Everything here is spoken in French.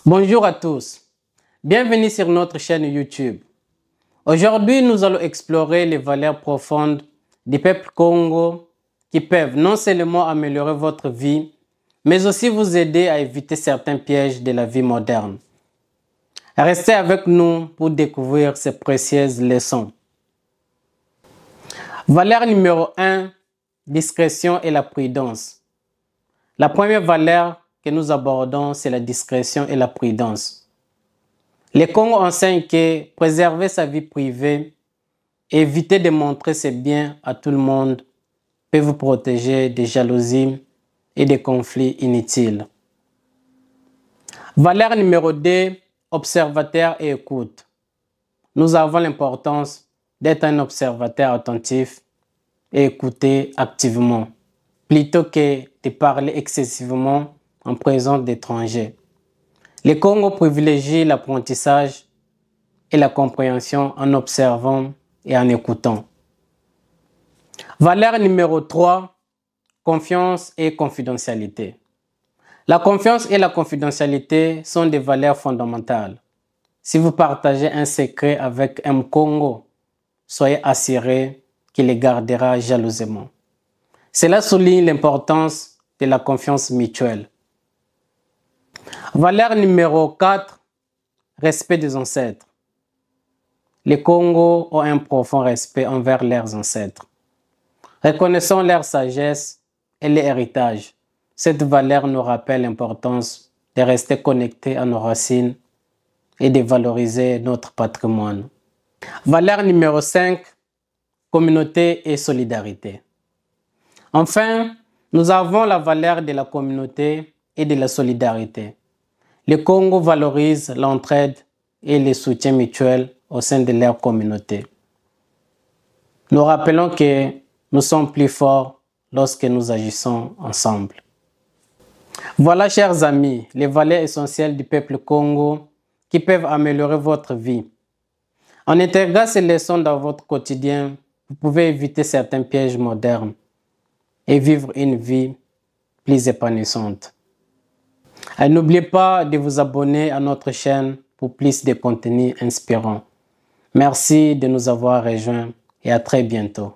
Bonjour à tous, bienvenue sur notre chaîne YouTube. Aujourd'hui, nous allons explorer les valeurs profondes du peuple Congo qui peuvent non seulement améliorer votre vie, mais aussi vous aider à éviter certains pièges de la vie moderne. Restez avec nous pour découvrir ces précieuses leçons. Valeur numéro 1, discrétion et la prudence. La première valeur que nous abordons, c'est la discrétion et la prudence. Les Congos enseignent que préserver sa vie privée, éviter de montrer ses biens à tout le monde, peut vous protéger des jalousies et des conflits inutiles. Valeur numéro 2, observateur et écoute. Nous avons l'importance d'être un observateur attentif et écouter activement, plutôt que de parler excessivement en présence d'étrangers. Les Congos privilégient l'apprentissage et la compréhension en observant et en écoutant. Valeur numéro 3, confiance et confidentialité. La confiance et la confidentialité sont des valeurs fondamentales. Si vous partagez un secret avec un Congo, soyez assuré qu'il les gardera jalousement. Cela souligne l'importance de la confiance mutuelle. Valeur numéro 4, respect des ancêtres. Les Congos ont un profond respect envers leurs ancêtres. Reconnaissons leur sagesse et leur héritage. Cette valeur nous rappelle l'importance de rester connectés à nos racines et de valoriser notre patrimoine. Valeur numéro 5, communauté et solidarité. Enfin, nous avons la valeur de la communauté et de la solidarité. Le Congo valorise l'entraide et le soutien mutuel au sein de leur communauté. Nous rappelons que nous sommes plus forts lorsque nous agissons ensemble. Voilà, chers amis, les valeurs essentielles du peuple Congo qui peuvent améliorer votre vie. En intégrant ces leçons dans votre quotidien, vous pouvez éviter certains pièges modernes et vivre une vie plus épanouissante. Et n'oubliez pas de vous abonner à notre chaîne pour plus de contenus inspirants. Merci de nous avoir rejoints et à très bientôt.